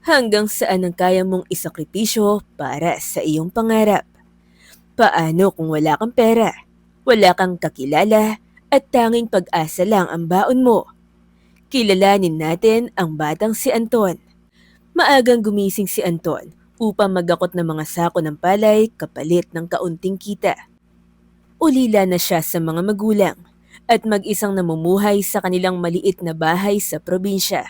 Hanggang saan ang kaya mong isakripisyo para sa iyong pangarap? Paano kung wala kang pera, wala kang kakilala, at tanging pag-asa lang ang baon mo? Kilalanin natin ang batang si Anton. Maagang gumising si Anton upang magakot ng mga sako ng palay kapalit ng kaunting kita. Ulila na siya sa mga magulang at mag-isang namumuhay sa kanilang maliit na bahay sa probinsya.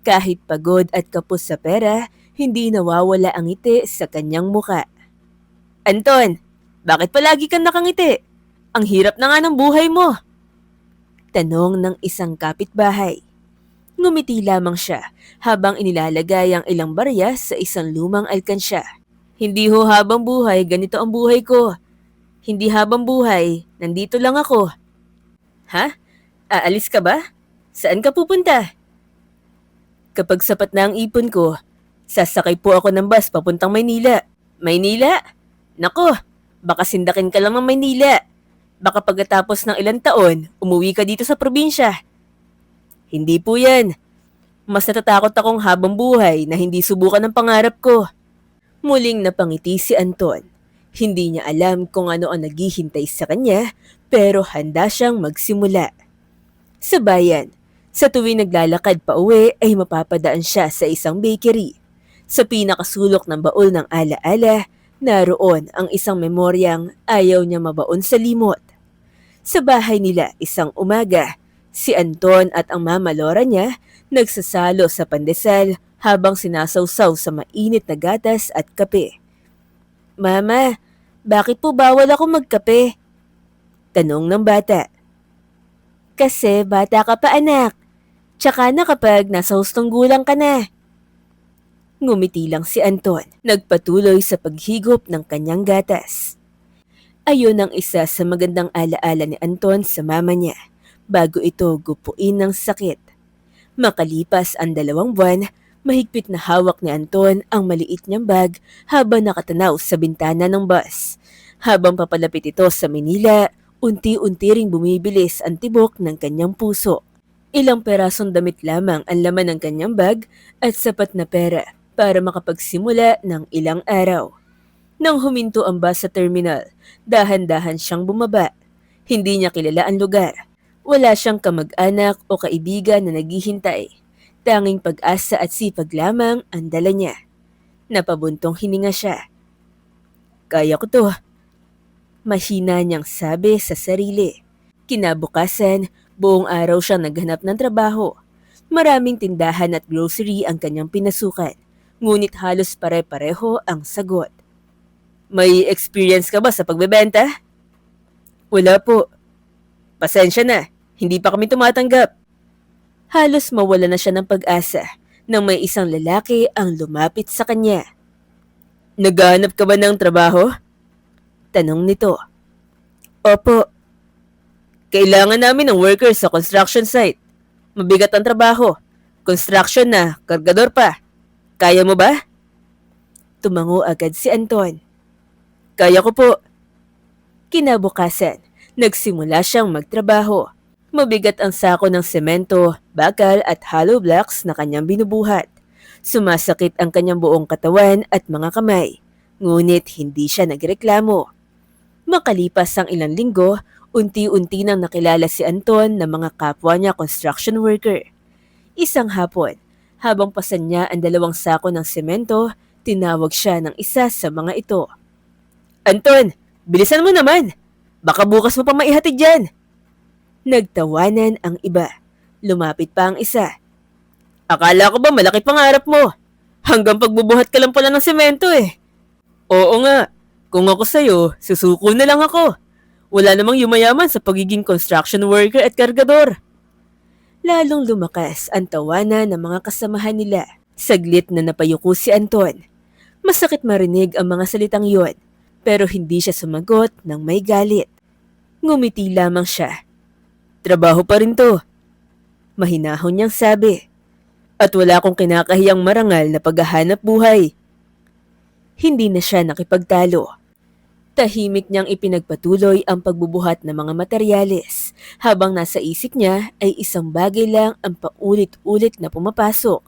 Kahit pagod at kapos sa pera, hindi nawawala ang ngiti sa kanyang muka. Anton, bakit palagi kang nakangiti? Ang hirap na nga ng buhay mo. Tanong ng isang kapitbahay. Ngumiti lamang siya habang inilalagay ang ilang barya sa isang lumang alkansya. Hindi ho habang buhay, ganito ang buhay ko. Hindi habang buhay, nandito lang ako. Ha? Aalis ka ba? Saan ka pupunta? Kapag sapat na ang ipon ko, sasakay po ako ng bus papuntang Maynila. Maynila? Nako, baka sindakin ka lang ng Maynila. Baka pagkatapos ng ilang taon, umuwi ka dito sa probinsya. Hindi po yan. Mas natatakot akong habang buhay na hindi subukan ng pangarap ko. Muling napangiti si Anton. Hindi niya alam kung ano ang naghihintay sa kanya, pero handa siyang magsimula. Sa bayan, sa tuwing naglalakad pa uwi ay mapapadaan siya sa isang bakery. Sa pinakasulok ng baul ng alaala, naroon ang isang memoryang ayaw niya mabaon sa limot. Sa bahay nila isang umaga, si Anton at ang mama Lora niya nagsasalo sa pandesal habang sinasawsaw sa mainit na gatas at kape. Mama, bakit po bawal ako magkape? Tanong ng bata. Kasi bata ka pa anak. Tsaka na kapag nasa hustong gulang ka na. Ngumiti lang si Anton, nagpatuloy sa paghigop ng kanyang gatas. Ayon ang isa sa magandang alaala ni Anton sa mama niya, bago ito gupuin ng sakit. Makalipas ang 2 buwan, mahigpit na hawak ni Anton ang maliit niyang bag habang nakatanaw sa bintana ng bus. Habang papalapit ito sa Manila, unti-unti ring bumibilis ang tibok ng kanyang puso. Ilang perasong damit lamang ang laman ng kanyang bag at sapat na pera para makapagsimula ng ilang araw. Nang huminto ang bus sa terminal, dahan-dahan siyang bumaba. Hindi niya kilala ang lugar. Wala siyang kamag-anak o kaibigan na naghihintay. Tanging pag-asa at sipag lamang ang dala niya. Napabuntong hininga siya. Kaya ko to. Mahina niyang sabi sa sarili. Kinabukasan, buong araw siyang naghanap ng trabaho. Maraming tindahan at grocery ang kanyang pinasukan, ngunit halos pare-pareho ang sagot. May experience ka ba sa pagbebenta? Wala po. Pasensya na, hindi pa kami tumatanggap. Halos mawala na siya ng pag-asa nang may isang lalaki ang lumapit sa kanya. Naghahanap ka ba ng trabaho? Tanong nito. Opo. Kailangan namin ng workers sa construction site. Mabigat ang trabaho. Construction na, kargador pa. Kaya mo ba? Tumango agad si Anton. Kaya ko po. Kinabukasan, nagsimula siyang magtrabaho. Mabigat ang sako ng semento, bakal at hollow blocks na kanyang binubuhat. Sumasakit ang kanyang buong katawan at mga kamay, ngunit hindi siya nagreklamo. Makalipas ang ilang linggo, unti-unti nang nakilala si Anton ng mga kapwa niya construction worker. Isang hapon, habang pasan niya ang 2 sako ng semento, tinawag siya ng isa sa mga ito. Anton, bilisan mo naman! Baka bukas mo pa maihatid dyan! Nagtawanan ang iba. Lumapit pa ang isa. Akala ko ba malaki pangarap mo? Hanggang pagbubuhat ka lang pala ng semento eh. Oo nga. Kung ako sa'yo, susuko na lang ako. Wala namang yumayaman sa pagiging construction worker at kargador. Lalong lumakas ang tawanan ng mga kasamahan nila. Saglit na napayuko si Anton. Masakit marinig ang mga salitang yon, pero hindi siya sumagot ng may galit. Ngumiti lamang siya. Trabaho pa rin to. Mahinahon niyang sabi. At wala akong kinakahiyang marangal na paghahanap buhay. Hindi na siya nakipagtalo. Tahimik niyang ipinagpatuloy ang pagbubuhat ng mga materyales habang nasa isip niya ay isang bagay lang ang paulit-ulit na pumapasok.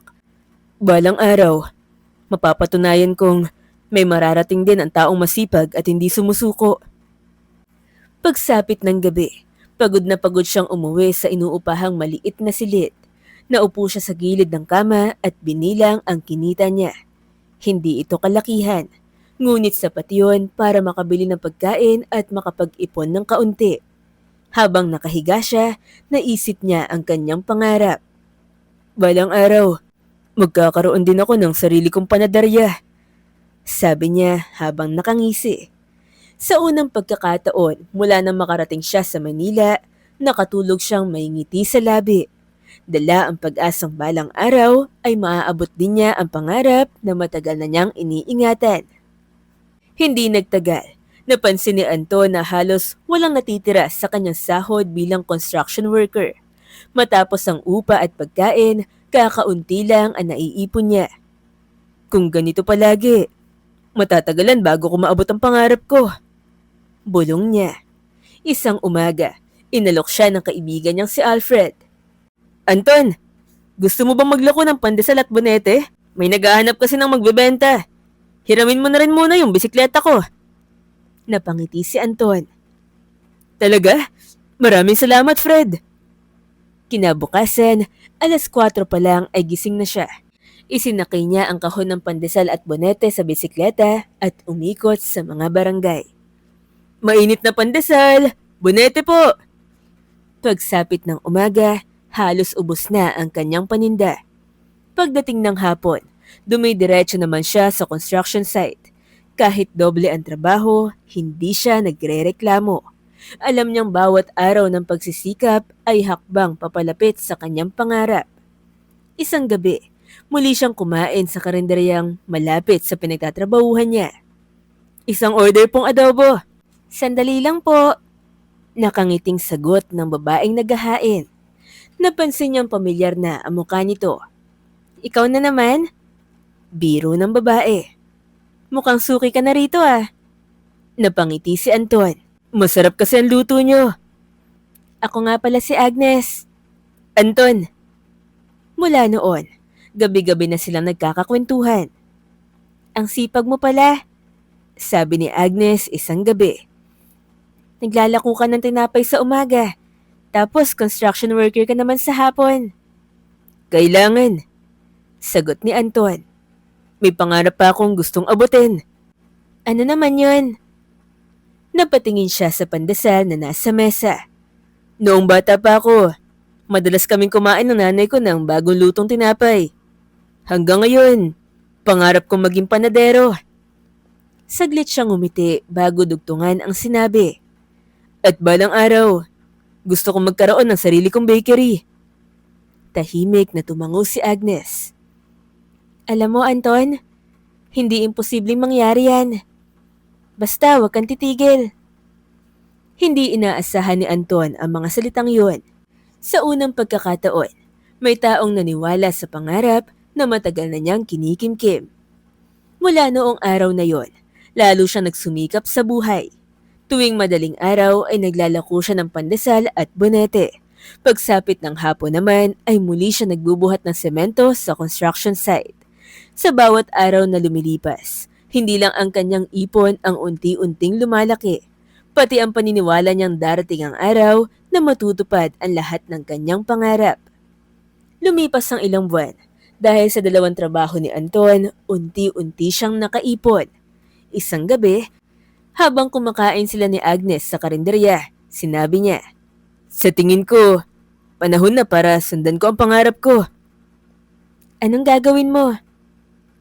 Balang araw, Mapapatunayan kong may mararating din ang taong masipag at hindi sumusuko. Pagsapit ng gabi, pagod na pagod siyang umuwi sa inuupahang maliit na silid. Naupo siya sa gilid ng kama at binilang ang kinita niya. Hindi ito kalakihan, ngunit sapat yun para makabili ng pagkain at makapag-ipon ng kaunti. Habang nakahiga siya, naisip niya ang kanyang pangarap. Balang araw, magkakaroon din ako ng sarili kong panadarya, sabi niya habang nakangisi. Sa unang pagkakataon mula nang makarating siya sa Manila, nakatulog siyang may ngiti sa labi. Dala ang pag-asang balang araw ay maaabot din niya ang pangarap na matagal na niyang iniingatan. Hindi nagtagal, napansin ni Anton na halos walang natitira sa kanyang sahod bilang construction worker. Matapos ang upa at pagkain, kakaunti lang ang naiipon niya. Kung ganito palagi, matatagalan bago ko maabot ang pangarap ko. Bulong niya. Isang umaga, inalok siya ng kaibigan niyang si Alfred. Anton, gusto mo bang maglako ng pandesal at bonete? May naghahanap kasi ng magbebenta. Hiramin mo na rin muna yung bisikleta ko. Napangiti si Anton. Talaga? Maraming salamat, Fred. Kinabukasan, 4:00 pa lang ay gising na siya. Isinakay niya ang kahon ng pandesal at bonete sa bisikleta at umikot sa mga barangay. Mainit na pandesal! Bonete po! Pagsapit ng umaga, halos ubos na ang kanyang paninda. Pagdating ng hapon, dumidiretso naman siya sa construction site. Kahit doble ang trabaho, hindi siya nagrereklamo. Alam niyang bawat araw ng pagsisikap ay hakbang papalapit sa kanyang pangarap. Isang gabi, muli siyang kumain sa karinderyang malapit sa pinagtatrabahuhan niya. Isang order pong adobo. Sandali lang po. Nakangiting sagot ng babaeng naghahain. Napansin niyang pamilyar na ang mukha nito. Ikaw na naman? Biro ng babae. Mukhang suki ka na rito ah. Napangiti si Anton. Masarap kasi ang luto niyo. Ako nga pala si Agnes. Anton. Mula noon, gabi-gabi na silang nagkakakwentuhan. Ang sipag mo pala, sabi ni Agnes isang gabi. Naglalako ka ng tinapay sa umaga, tapos construction worker ka naman sa hapon. Kailangan, sagot ni Anton. May pangarap pa akong gustong abutin. Ano naman yun? Napatingin siya sa pandesal na nasa mesa. Noong bata pa ako, madalas kaming kumain ng nanay ko ng bagong lutong tinapay. Hanggang ngayon, pangarap kong maging panadero. Saglit siyang umiti bago dugtungan ang sinabi. At balang araw, gusto kong magkaroon ng sarili kong bakery. Tahimik na tumango si Agnes. Alam mo, Anton, hindi imposibleng mangyari yan. Basta wag kang titigil. Hindi inaasahan ni Anton ang mga salitang yun. Sa unang pagkakataon, may taong naniwala sa pangarap na matagal na niyang kinikimkim. Mula noong araw na yon, lalo siyang nagsumikap sa buhay. Tuwing madaling araw ay naglalako siya ng pandesal at bonete. Pagsapit ng hapon naman ay muli siya nagbubuhat ng semento sa construction site. Sa bawat araw na lumilipas, hindi lang ang kanyang ipon ang unti-unting lumalaki, pati ang paniniwala niyang darating ang araw na matutupad ang lahat ng kanyang pangarap. Lumipas ang ilang buwan, dahil sa 2 trabaho ni Anton, unti-unti siyang nakaipon. Isang gabi, habang kumakain sila ni Agnes sa karinderya, sinabi niya, Sa tingin ko, panahon na para sundan ko ang pangarap ko. Anong gagawin mo?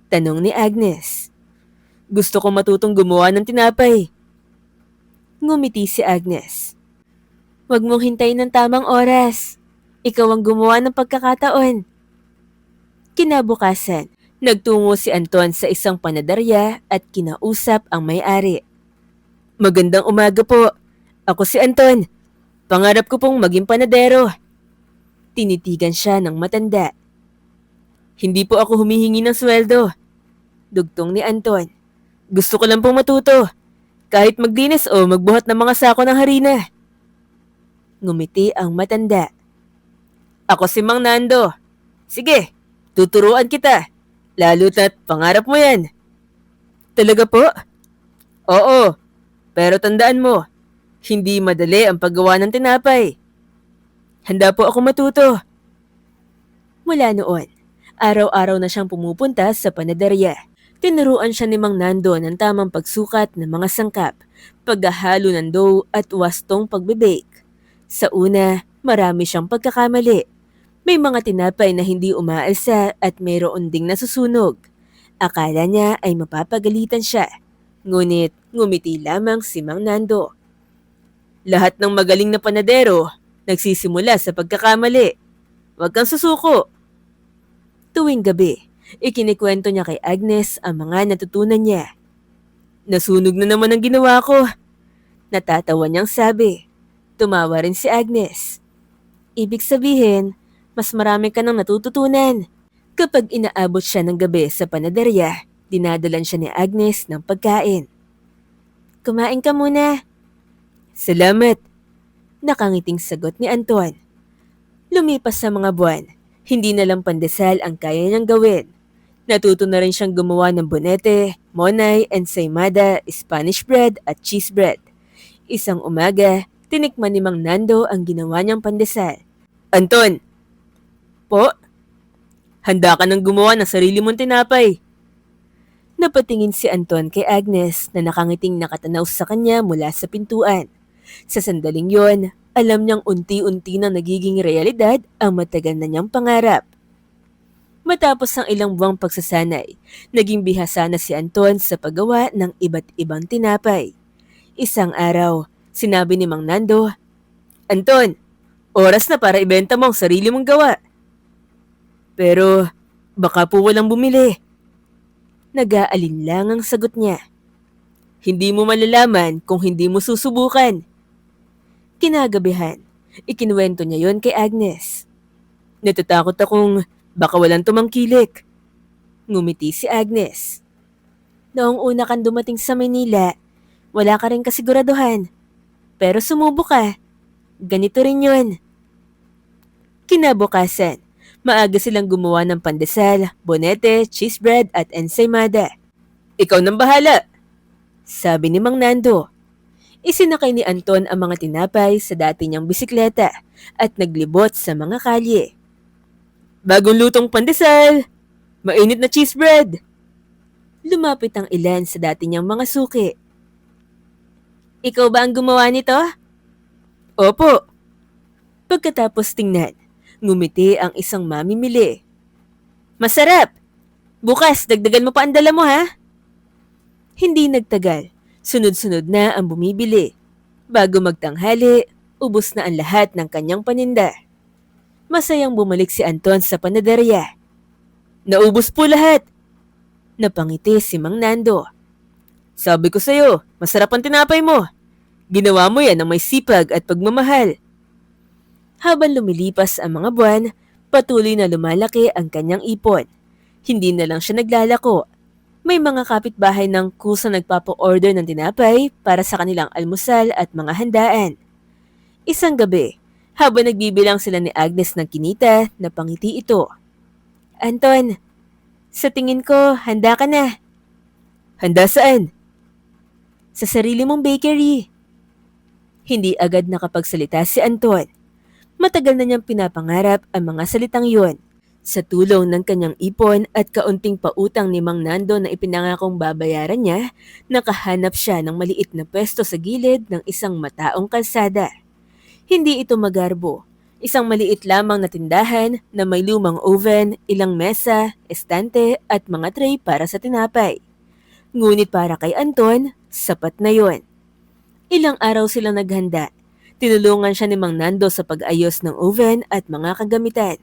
Tanong ni Agnes. Gusto ko matutong gumawa ng tinapay. Ngumiti si Agnes. Huwag mong hintayin ng tamang oras. Ikaw ang gumawa ng pagkakataon. Kinabukasan, nagtungo si Anton sa isang panadarya at kinausap ang may-ari. Magandang umaga po. Ako si Anton. Pangarap ko pong maging panadero. Tinitigan siya ng matanda. Hindi po ako humihingi ng sweldo. Dugtong ni Anton. Gusto ko lang pong matuto. Kahit maglinis o magbuhat ng mga sako ng harina. Ngumiti ang matanda. Ako si Mang Nando. Sige, tuturuan kita. Lalo na't pangarap mo yan. Talaga po? Oo, pero tandaan mo, hindi madali ang paggawa ng tinapay. Handa po ako matuto. Mula noon, araw-araw na siyang pumupunta sa panaderya. Tinuruan siya ni Mang Nando ng tamang pagsukat ng mga sangkap, paghahalo ng dough at wastong pagbe-bake. Sa una, marami siyang pagkakamali. May mga tinapay na hindi umaalsa at mayroon ding nasusunog. Akala niya ay mapapagalitan siya. Ngunit ngumiti lamang si Mang Nando. Lahat ng magaling na panadero nagsisimula sa pagkakamali. Huwag kang susuko. Tuwing gabi, ikinikwento niya kay Agnes ang mga natutunan niya. Nasunog na naman ang ginawa ko. Natatawa niyang sabi. Tumawa rin si Agnes. Ibig sabihin, mas marami ka nang natututunan. Kapag inaabot siya ng gabi sa panaderya, dinadalan siya ni Agnes ng pagkain. Kumain ka muna. Salamat. Nakangiting sagot ni Anton. Lumipas sa mga buwan, hindi na lang pandesal ang kaya niyang gawin. Natuto na rin siyang gumawa ng bonete, monay, ensaymada, Spanish bread at cheese bread. Isang umaga, tinikman ni Mang Nando ang ginawa niyang pandesal. Anton! Po? Handa ka nang gumawa ng sarili mong tinapay. Napatingin si Anton kay Agnes na nakangiting nakatanaw sa kanya mula sa pintuan. Sa sandaling yon, alam niyang unti-unti na nagiging realidad ang matagal na niyang pangarap. Matapos ang ilang buwang pagsasanay, naging bihasa na si Anton sa paggawa ng iba't ibang tinapay. Isang araw, sinabi ni Mang Nando, Anton, oras na para ibenta mo ang sarili mong gawa. Pero baka po walang bumili. Nag-aalinlang ang sagot niya. Hindi mo malalaman kung hindi mo susubukan. Kinagabihan, ikinuwento niya yon kay Agnes. Natatakot akong baka walang tumangkilik. Ngumiti si Agnes. Noong una kang dumating sa Manila, wala ka rin kasiguraduhan. Pero sumubo ka. Ganito rin yun. Kinabukasan, maaga silang gumawa ng pandesal, bonete, cheese bread at ensaymada. Ikaw nang bahala, sabi ni Mang Nando. Isinakay ni Anton ang mga tinapay sa dati niyang bisikleta at naglibot sa mga kalye. Bagong lutong pandesal! Mainit na cheese bread! Lumapit ang ilan sa dati niyang mga suki. Ikaw ba ang gumawa nito? Opo. Pagkatapos tingnan, ngumiti ang isang mamimili. Masarap! Bukas, dagdagan mo pa ang dala mo ha? Hindi nagtagal. Sunod-sunod na ang bumibili. Bago magtanghali, ubos na ang lahat ng kanyang paninda. Masayang bumalik si Anton sa panaderya. Naubos po lahat. Napangiti si Mang Nando. Sabi ko sa'yo, masarap ang tinapay mo. Ginawa mo yan ng may sipag at pagmamahal. Habang lumilipas ang mga buwan, patuloy na lumalaki ang kanyang ipon. Hindi na lang siya naglalako. May mga kapitbahay ng kusang nagpapa-order ng tinapay para sa kanilang almusal at mga handaan. Isang gabi, habang nagbibilang sila ni Agnes ng kinita, napangiti ito. Anton, sa tingin ko, handa ka na. Handa saan? Sa sarili mong bakery. Hindi agad nakapagsalita si Anton. Matagal na niyang pinapangarap ang mga salitang yon. Sa tulong ng kanyang ipon at kaunting pautang ni Mang Nando na ipinangakong babayaran niya, nakahanap siya ng maliit na pwesto sa gilid ng isang mataong kalsada. Hindi ito magarbo. Isang maliit lamang na tindahan na may lumang oven, ilang mesa, estante at mga tray para sa tinapay. Ngunit para kay Anton, sapat na yon. Ilang araw silang naghanda. Tinulungan siya ni Mang Nando sa pag-ayos ng oven at mga kagamitan.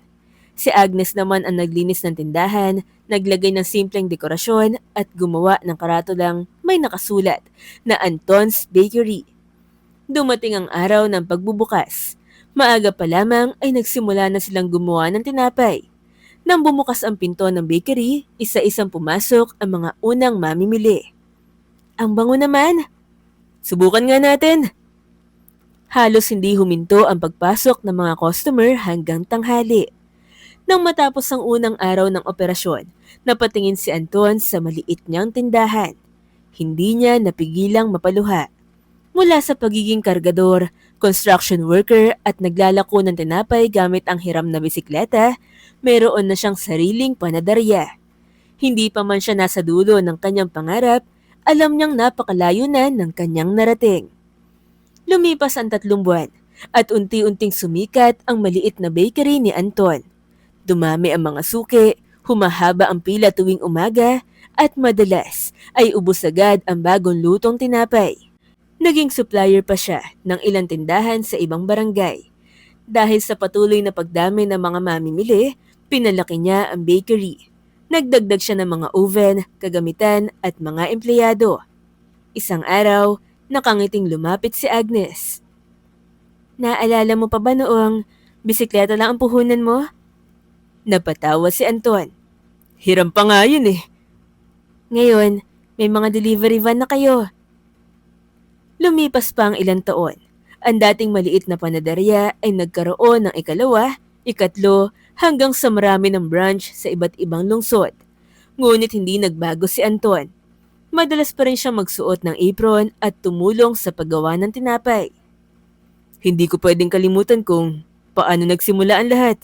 Si Agnes naman ang naglinis ng tindahan, naglagay ng simpleng dekorasyon at gumawa ng karatulang may nakasulat na Anton's Bakery. Dumating ang araw ng pagbubukas. Maaga pa lamang ay nagsimula na silang gumawa ng tinapay. Nang bumukas ang pinto ng bakery, isa-isang pumasok ang mga unang mamimili. Ang bango naman! Subukan nga natin! Halos hindi huminto ang pagpasok ng mga customer hanggang tanghali. Nang matapos ang unang araw ng operasyon, Napatingin si Anton sa maliit niyang tindahan. Hindi niya napigilang mapaluha. Mula sa pagiging kargador, construction worker at naglalako ng tinapay gamit ang hiram na bisikleta, mayroon na siyang sariling panadarya. Hindi pa man siya nasa dulo ng kanyang pangarap, alam niyang napakalayo na ng kanyang narating. Lumipas ang 3 buwan at unti-unting sumikat ang maliit na bakery ni Anton. Dumami ang mga suki, humahaba ang pila tuwing umaga at madalas ay ubos agad ang bagong lutong tinapay. Naging supplier pa siya ng ilang tindahan sa ibang barangay. Dahil sa patuloy na pagdami ng mga mamimili, pinalaki niya ang bakery. Nagdagdag siya ng mga oven, kagamitan at mga empleyado. Isang araw, nakangiting lumapit si Agnes. Naalala mo pa ba noong bisikleta lang ang puhunan mo? Napatawa si Anton. Hiram pa nga yun eh. Ngayon, may mga delivery van na kayo. Lumipas pa ang ilang taon. Ang dating maliit na panadarya ay nagkaroon ng 2, 3 hanggang sa marami ng branch sa iba't ibang lungsod. Ngunit hindi nagbago si Anton. Madalas pa rin siyang magsuot ng apron at tumulong sa paggawa ng tinapay. Hindi ko pwedeng kalimutan kung paano nagsimula ang lahat.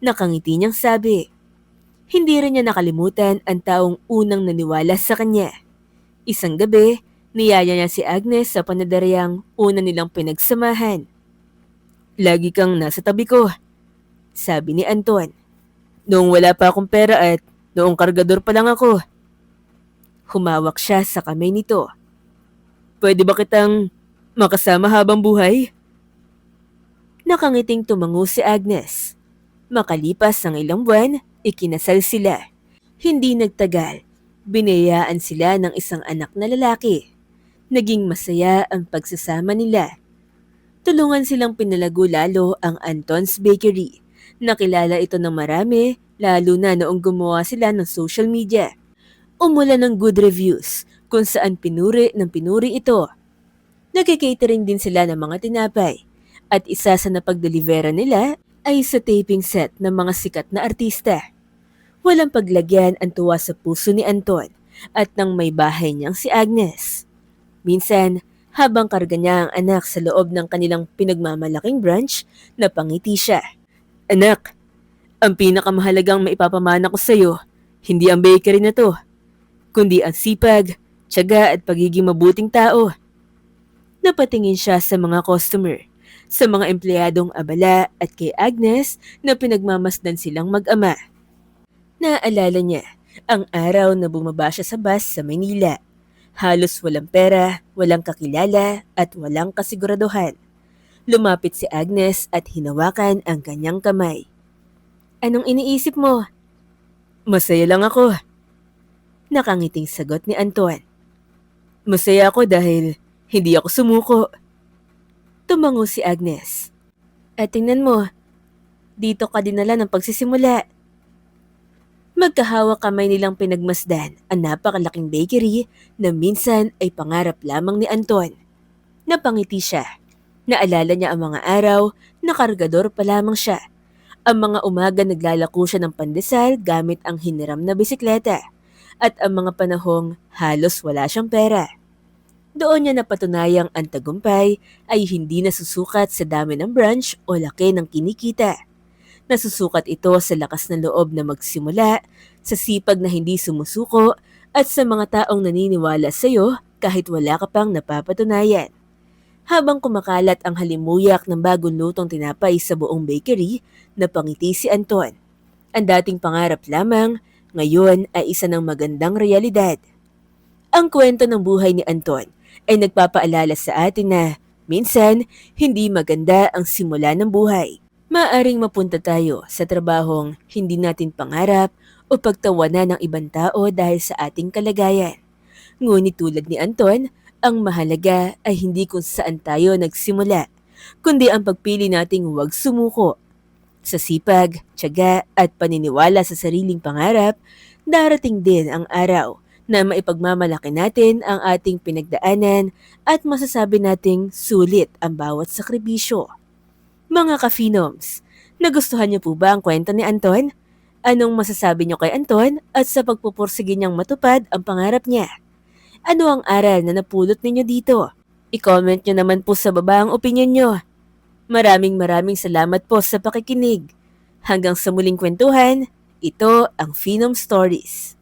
Nakangiti niyang sabi. Hindi rin niya nakalimutan ang taong unang naniwala sa kanya. Isang gabi, niyaya niya si Agnes sa panadaryang una nilang pinagsamahan. Lagi kang nasa tabi ko, sabi ni Anton. Noong wala pa akong pera at noong kargador pa lang ako. Humawak siya sa kamay nito. Pwede ba kitang makasama habang buhay? Nakangiting tumango si Agnes. Makalipas ang ilang buwan, ikinasal sila. Hindi nagtagal, binayaan sila ng isang anak na lalaki. Naging masaya ang pagsasama nila. Tulungan silang pinalago lalo ang Anton's Bakery. Nakilala ito ng marami, lalo na noong gumawa sila ng social media. Umulan ng good reviews kung saan pinuri ng pinuri ito. Nagkikatering din sila ng mga tinapay at isa sa napagdelivera nila ay sa taping set ng mga sikat na artista. Walang paglagyan ang tuwa sa puso ni Anton at ng may bahay niyang si Agnes. Minsan, habang karga niya ang anak sa loob ng kanilang pinagmamalaking branch, napangiti siya. Anak, ang pinakamahalagang maipapamana ko sa iyo, hindi ang bakery na to, kundi ang sipag, tiyaga at pagiging mabuting tao. Napatingin siya sa mga customer, sa mga empleyadong abala at kay Agnes na pinagmamasdan silang mag-ama. Naalala niya ang araw na bumaba siya sa bus sa Maynila. Halos walang pera, walang kakilala at walang kasiguraduhan. Lumapit si Agnes at hinawakan ang kanyang kamay. Anong iniisip mo? Masaya lang ako. Nakangiting sagot ni Anton. Masaya ako dahil hindi ako sumuko. Tumango si Agnes. At tingnan mo, dito ka dinala ng pagsisimula. Magkahawak kamay nilang pinagmasdan ang napakalaking bakery na minsan ay pangarap lamang ni Anton. Napangiti siya. Naalala niya ang mga araw na kargador pa lamang siya. Ang mga umaga naglalako siya ng pandesal gamit ang hiniram na bisikleta. At ang mga panahong halos wala siyang pera. Doon niya napatunayang ang tagumpay ay hindi nasusukat sa dami ng branch o laki ng kinikita. Nasusukat ito sa lakas ng loob na magsimula, sa sipag na hindi sumusuko, at sa mga taong naniniwala sa iyo kahit wala ka pang napapatunayan. Habang kumakalat ang halimuyak ng bagong lutong tinapay sa buong bakery, napangiti si Anton. Ang dating pangarap lamang, ngayon ay isa ng magandang realidad. Ang kwento ng buhay ni Anton ay nagpapaalala sa atin na minsan hindi maganda ang simula ng buhay. Maaring mapunta tayo sa trabahong hindi natin pangarap o pagtawanan ng ibang tao dahil sa ating kalagayan. Ngunit tulad ni Anton, ang mahalaga ay hindi kung saan tayo nagsimula, kundi ang pagpili nating huwag sumuko. Sa sipag, tiyaga at paniniwala sa sariling pangarap, darating din ang araw na maipagmamalaki natin ang ating pinagdaanan at masasabi nating sulit ang bawat sakripisyo. Mga ka-Phenoms, nagustuhan niyo po ba ang kwento ni Anton? Anong masasabi niyo kay Anton at sa pagpupursige niyang matupad ang pangarap niya? Ano ang aral na napulot ninyo dito? I-comment niyo naman po sa baba ang opinyon niyo. Maraming salamat po sa pakikinig. Hanggang sa muling kwentuhan, ito ang Phenom Stories.